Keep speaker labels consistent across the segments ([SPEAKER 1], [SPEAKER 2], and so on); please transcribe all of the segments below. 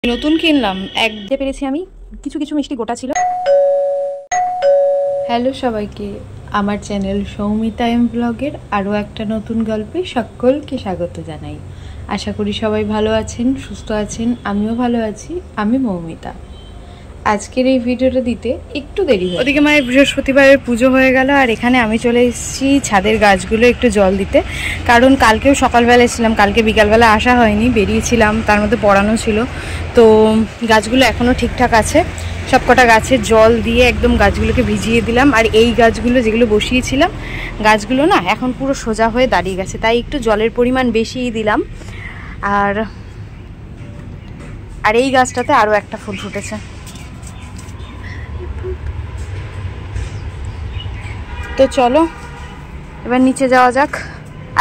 [SPEAKER 1] নতুন কিনলাম এক যে পেরেছি আমি কিছু কিছু মিষ্টি গোটা ছিল। হ্যালো সবাইকে, আমার চ্যানেল সৌমিতা এম ব্লগের আরও একটা নতুন গল্পে সকলকে স্বাগত জানাই। আশা করি সবাই ভালো আছেন, সুস্থ আছেন, আমিও ভালো আছি। আমি মৌমিতা। আজকের এই ভিডিওটা দিতে একটু দেরি হয়। ওদিকে মায়ের বৃহস্পতিবারের পুজো হয়ে গেল আর এখানে আমি চলে এসেছি ছাদের গাছগুলো একটু জল দিতে, কারণ কালকেও সকালবেলা এসেছিলাম, কালকে বিকালবেলা আসা হয়নি, বেরিয়েছিলাম, তার মধ্যে পড়ানো ছিল। তো গাছগুলো এখনও ঠিকঠাক আছে, সব কটা গাছে জল দিয়ে একদম গাছগুলোকে ভিজিয়ে দিলাম। আর এই গাছগুলো যেগুলো বসিয়েছিলাম, গাছগুলো না এখন পুরো সোজা হয়ে দাঁড়িয়ে গেছে, তাই একটু জলের পরিমাণ বেশিই দিলাম। আর আর এই গাছটাতে আরও একটা ফুল ফুটেছে। তো চলো এবার নিচে যাওয়া যাক।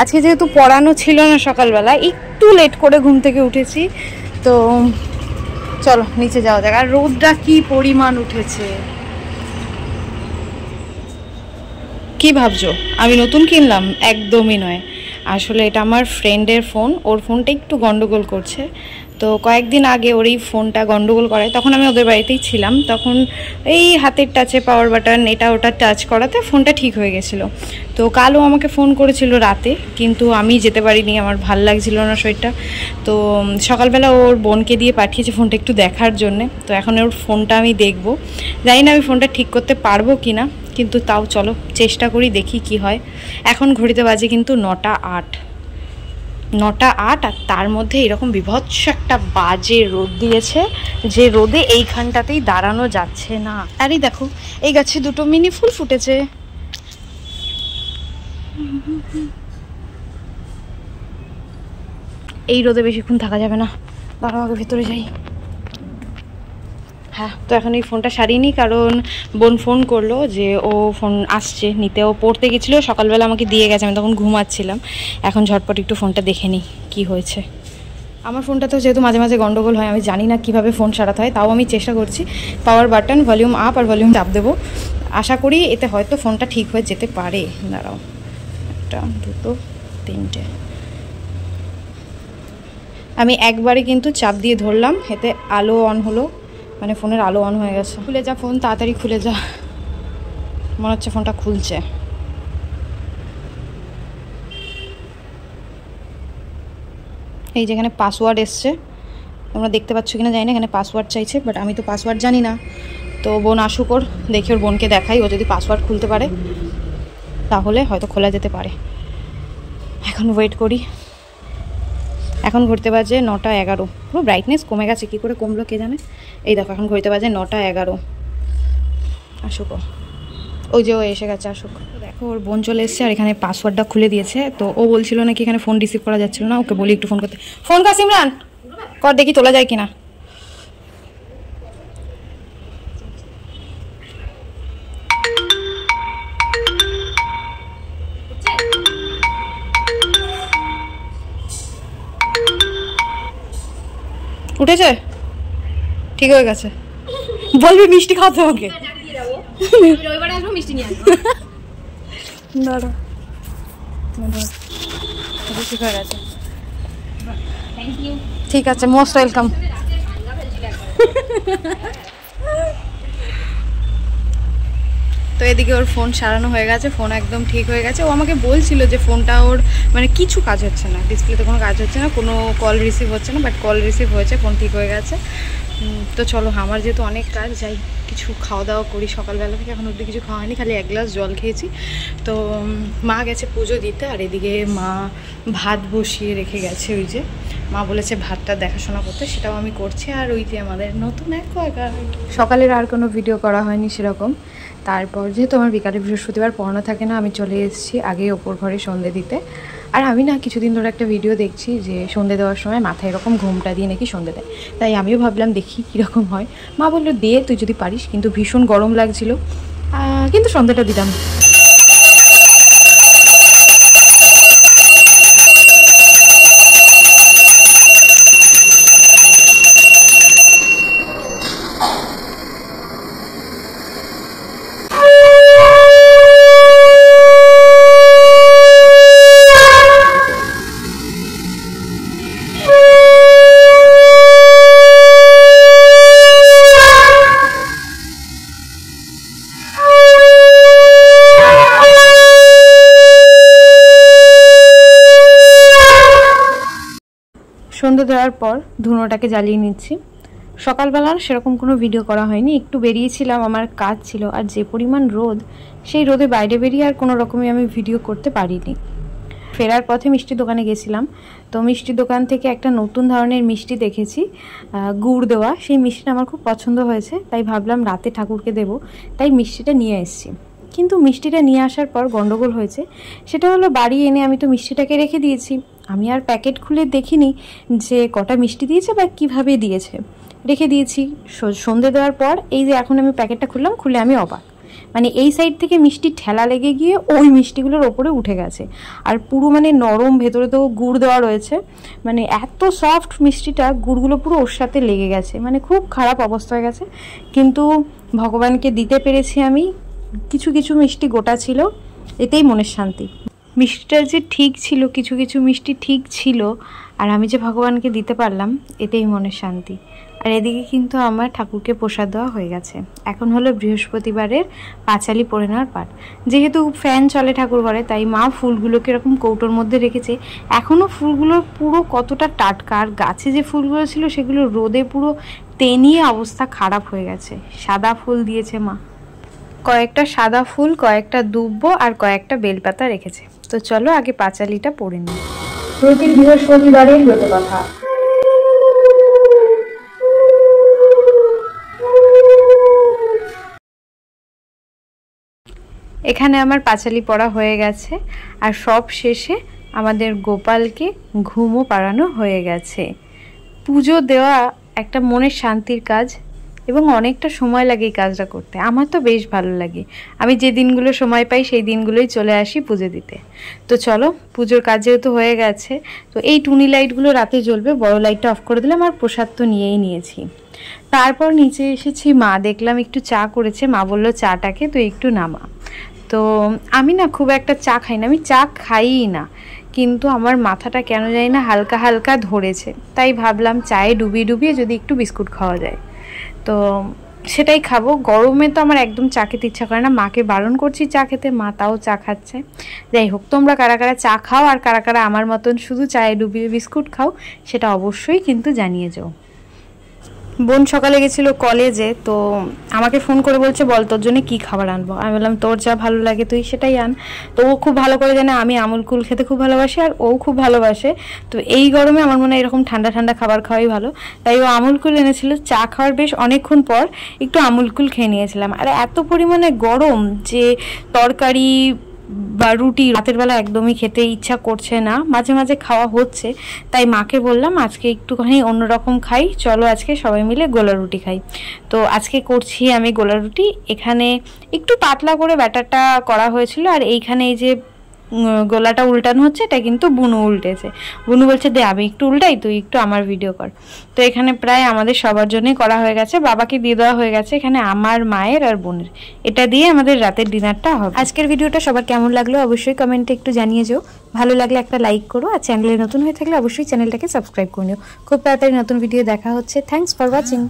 [SPEAKER 1] আজকে যেহেতু পড়ানো ছিল না সকালবেলা, একটু লেট করে ঘুম থেকে উঠেছি, তো চলো নিচে যাওয়া যাক। আর রোদটা কি পরিমাণ উঠেছে। কি ভাবছো আমি নতুন কিনলাম? একদমই নয়, আসলে এটা আমার ফ্রেন্ডের ফোন। ওর ফোনটা একটু গন্ডগোল করছে, তো কয়েকদিন আগে ওর এই ফোনটা গন্ডগোল করায়, তখন আমি ওদের বাড়িতেই ছিলাম, তখন এই হাতের টাচে পাওয়ার বাটন এটা ওটা টাচ করাতে ফোনটা ঠিক হয়ে গেছিলো। তো কালও আমাকে ফোন করেছিল রাতে, কিন্তু আমি যেতে পারিনি, আমার ভাল লাগছিল না শরীরটা। তো সকালবেলা ওর বোনকে দিয়ে পাঠিয়েছে ফোনটা একটু দেখার জন্যে। তো এখন ওর ফোনটা আমি দেখবো, জানি না আমি ফোনটা ঠিক করতে পারবো কি না, কিন্তু তাও চলো চেষ্টা করি, দেখি কি হয়। এখন ঘড়িতে বাজে কিন্তু 9:08, আর তার মধ্যে এরকম বিভৎস একটা বাজে রোদ দিয়েছে, যে রোদে এইখানটাতেই দাঁড়ানো যাচ্ছে না। আরে দেখো এই গাছে দুটো মিনি ফুল ফুটেছে। এই রোদে বেশিক্ষণ থাকা যাবে না, দাঁড়াও আগে ভেতরে যাই। হ্যাঁ, তো এখন এই ফোনটা সারিনি, কারণ বোন ফোন করলো যে ও ফোন আসছে নিতে। ও পড়তে গেছিলো, সকালবেলা আমাকে দিয়ে গেছে, আমি তখন ঘুমাচ্ছিলাম। এখন ঝটপট একটু ফোনটা দেখে নিই কী হয়েছে। আমার ফোনটা তো যেহেতু মাঝে মাঝে গন্ডগোল হয়, আমি জানি না কিভাবে ফোন সারাতে হয়, তাও আমি চেষ্টা করছি। পাওয়ার বাটন, ভলিউম আপ আর ভলিউম চাপ দেবো, আশা করি এতে হয়তো ফোনটা ঠিক হয়ে যেতে পারে। দাঁড়াও, একটা দুটো তিনটে, আমি একবারে কিন্তু চাপ দিয়ে ধরলাম, এতে আলো অন হলো, মানে ফোনের আলো অন হয়ে গেছে। খুলে যা ফোন, তাড়াতাড়ি খুলে যা, মনে হচ্ছে ফোনটা খুলছে। এই যেখানে পাসওয়ার্ড এসছে, তোমরা দেখতে পাচ্ছ কিনা জানি না, এখানে পাসওয়ার্ড চাইছে, বাট আমি তো পাসওয়ার্ড জানি না। তো বোন আসুক, ওর দেখি, ওর বোনকে দেখাই, ও যদি পাসওয়ার্ড খুলতে পারে তাহলে হয়তো খোলা যেতে পারে। এখন ওয়েট করি। এখন ঘুরতে বাজে 9:11, পুরো ব্রাইটনেস কমে গেছে, কী করে কমলো কে জানে। এই দেখো এখন ঘুরতে বাজে 9:11। আসুক, ওই যে ও এসে গেছে, আসুক। দেখো ওর বোন চলে এসছে আর এখানে পাসওয়ার্ডটা খুলে দিয়েছে। তো ও বলছিল নাকি এখানে ফোন রিসিভ করা যাচ্ছিল না, ওকে বলি একটু ফোন করতে। ফোন কর সিমরান, কর দেখি তোলা যায় কিনা। উঠেছে, ঠিক হয়ে গেছে। বলবি মিষ্টি খাওয়াতে ওকে। দাঁড়া, ঠিক হয়ে গেছে, ঠিক আছে, মোস্ট ওয়েলকাম। তো এদিকে ওর ফোন সারানো হয়ে গেছে, ফোন একদম ঠিক হয়ে গেছে। ও আমাকে বলছিল যে ফোনটা ওর মানে কিছু কাজ হচ্ছে না, ডিসপ্লেতে কোনো কাজ হচ্ছে না, কোনো কল রিসিভ হচ্ছে না, বাট কল রিসিভ হয়েছে, ফোন ঠিক হয়ে গেছে। তো চলো, আমার যেহেতু অনেক কাজ, যাই কিছু খাওয়া দাওয়া করি। সকালবেলা থেকে এখন অবধি কিছু খাওয়া হয়নি, খালি 1 গ্লাস জল খেয়েছি। তো মা গেছে পুজো দিতে, আর এদিকে মা ভাত বসিয়ে রেখে গেছে। ওই যে মা বলেছে ভাতটা দেখাশোনা করতে, সেটাও আমি করছি। আর ওই যে আমাদের নতুন সকালের আর কোনো ভিডিও করা হয়নি সেরকম। তারপর যেহেতু আমার বিকালে বৃহস্পতিবার পড়ানো থাকে না, আমি চলে এসেছি আগে ওপর ঘরে সন্ধে দিতে। আর আমি না কিছুদিন ধরে একটা ভিডিও দেখছি যে সন্ধে দেওয়ার সময় মাথায় এরকম ঘোমটা দিয়ে নাকি সন্ধে দেয়, তাই আমিও ভাবলাম দেখি কীরকম হয়। মা বললো দে তুই যদি পারিস, কিন্তু ভীষণ গরম লাগছিল, কিন্তু সন্ধেটা দিলাম। সন্ধ্যে দেওয়ার পর ধুনোটাকে জ্বালিয়ে নিচ্ছি। সকালবেলা সেরকম কোনো ভিডিও করা হয়নি, একটু বেরিয়েছিলাম, আমার কাজ ছিল, আর যে পরিমাণ রোদ, সেই রোদে বাইরে বেরিয়ে আর কোনো রকমই আমি ভিডিও করতে পারিনি। ফেরার পথে মিষ্টি দোকানে গেছিলাম, তো মিষ্টি দোকান থেকে একটা নতুন ধরনের মিষ্টি দেখেছি, গুড় দেওয়া। সেই মিষ্টিটা আমার খুব পছন্দ হয়েছে, তাই ভাবলাম রাতে ঠাকুরকে দেবো, তাই মিষ্টিটা নিয়ে এসেছি। কিন্তু মিষ্টিটা নিয়ে আসার পর গন্ডগোল হয়েছে। সেটা হলো বাড়ি এনে আমি তো মিষ্টিটাকে রেখে দিয়েছি, আমি আর প্যাকেট খুলে দেখিনি যে কটা মিষ্টি দিয়েছে বা কিভাবে দিয়েছে, রেখে দিয়েছি। সন্ধে দেওয়ার পর এই যে এখন আমি প্যাকেটটা খুললাম, খুলে আমি অবাক, মানে এই সাইড থেকে মিষ্টি ঠেলা লেগে গিয়ে ওই মিষ্টিগুলোর ওপরে উঠে গেছে, আর পুরো মানে নরম, ভেতরে তো গুড় দেওয়া রয়েছে, মানে এত সফট মিষ্টিটা, গুড়গুলো পুরো ওর সাথে লেগে গেছে, মানে খুব খারাপ অবস্থা হয়ে গেছে। কিন্তু ভগবানকে দিতে পেরেছি আমি। কিছু কিছু মিষ্টি গোটা ছিল, এতেই মনের শান্তি। মিষ্টিটা যে ঠিক ছিল, কিছু কিছু মিষ্টি ঠিক ছিল, আর আমি যে ভগবানকে দিতে পারলাম, এতেই মনের শান্তি। আর এদিকে কিন্তু আমার ঠাকুরকে প্রসাদ দেওয়া হয়ে গেছে। এখন হলো বৃহস্পতিবারের পাঁচালি পড়ে নেওয়ার পাট। যেহেতু ফ্যান চলে ঠাকুর ঘরে, তাই মা ফুলগুলোকে এরকম কৌটোর মধ্যে রেখেছে। এখনও ফুলগুলো পুরো কতটা টাটকা, আর গাছে যে ফুলগুলো ছিল সেগুলো রোদে পুরো তেনিয়ে অবস্থা খারাপ হয়ে গেছে। সাদা ফুল দিয়েছে মা, কয়েকটা সাদা ফুল, কয়েকটা দুব্ব আর কয়েকটা বেলপাতা রেখেছে। তো চলো আগে পাঁচালিটা পড়ে নিই। প্রতি বৃহস্পতিবারের ব্রত কথা। এখানে আমার পাঁচালি পড়া হয়ে গেছে, আর সব শেষে আমাদের গোপালকে ঘুমও পাড়ানো হয়ে গেছে। পুজো দেওয়া একটা মনের শান্তির কাজ, এবং অনেকটা সময় লাগে এই কাজটা করতে। আমার তো বেশ ভালো লাগে, আমি যে দিনগুলো সময় পাই সেই দিনগুলোই চলে আসি পুজো দিতে। তো চলো, পুজোর কাজ যেহেতু হয়ে গেছে, তো এই টুনি লাইটগুলো রাতে জ্বলবে, বড় লাইটটা অফ করে দিলাম, আর প্রসাদ তো নিয়েই নিয়েছি। তারপর নিচে এসেছি, মা দেখলাম একটু চা করেছে, মা বললো চাটাকে তো একটু নামা। তো আমি না খুব একটা চা খাই না, আমি চা খাইই না, কিন্তু আমার মাথাটা কেন জানি না হালকা হালকা ধরেছে, তাই ভাবলাম চায়ে ডুবিয়ে ডুবিয়ে যদি একটু বিস্কুট খাওয়া যায়, তো সেটাই খাবো। গরমে তো আমার একদম চা খেতে ইচ্ছা করে না, মাকে বারণ করছি চা খেতে, মা তাও চা খাচ্ছে। যাই হোক, তোমরা কারা কারা চা খাও আর কারা কারা আমার মতন শুধু চায়ে ডুবিয়ে বিস্কুট খাও, সেটা অবশ্যই কিন্তু জানিয়ে যাও। বোন সকালে গেছিলো কলেজে, তো আমাকে ফোন করে বলছে বল তোর জন্য কী খাবার আনবো। আমি বললাম তোর যা ভালো লাগে তুই সেটাই আন। তো ও খুব ভালো করে জানে আমি আমুল কুল খেতে খুব ভালোবাসি, আর ও খুব ভালোবাসে। তো এই গরমে আমার মনে হয় এরকম ঠান্ডা ঠান্ডা খাবার খাওয়াই ভালো, তাই ও আমুল কুল এনেছিল। চা খাওয়ার বেশ অনেকক্ষণ পর একটু আমুল কুল খেয়ে নিয়েছিলাম। আর এত পরিমাণে গরম যে তরকারি বা রুটি রাতের বেলা একদমই খেতে ইচ্ছা করছে না, মাঝে মাঝে খাওয়া হচ্ছে। তাই মাকে বললাম আজকে একটুখানি অন্যরকম খাই, চলো আজকে সবাই মিলে গোলা রুটি খাই। তো আজকে করছি আমি গোলা রুটি। এখানে একটু পাতলা করে ব্যাটারটা করা হয়েছিল, আর এইখানে এই যে গোলাটা উল্টানো হচ্ছে, এটা কিন্তু বুনু উল্টেছে। বুনু বলছে দে আমি একটু উল্টাই, তুই একটু আমার ভিডিও কর। তো এখানে প্রায় আমাদের সবার জন্যই করা হয়ে গেছে, বাবাকে দিয়ে দেওয়া হয়ে গেছে। এখানে আমার, মায়ের আর বোনের, এটা দিয়ে আমাদের রাতের ডিনারটা হবে। আজকের ভিডিওটা সবার কেমন লাগলো অবশ্যই কমেন্টে একটু জানিয়ে যাও। ভালো লাগলে একটা লাইক করো, আর চ্যানেলে নতুন হয়ে থাকলে অবশ্যই চ্যানেলটাকে সাবস্ক্রাইব করে নিও। খুব তাড়াতাড়ি নতুন ভিডিও দেখা হচ্ছে। Thanks for watching.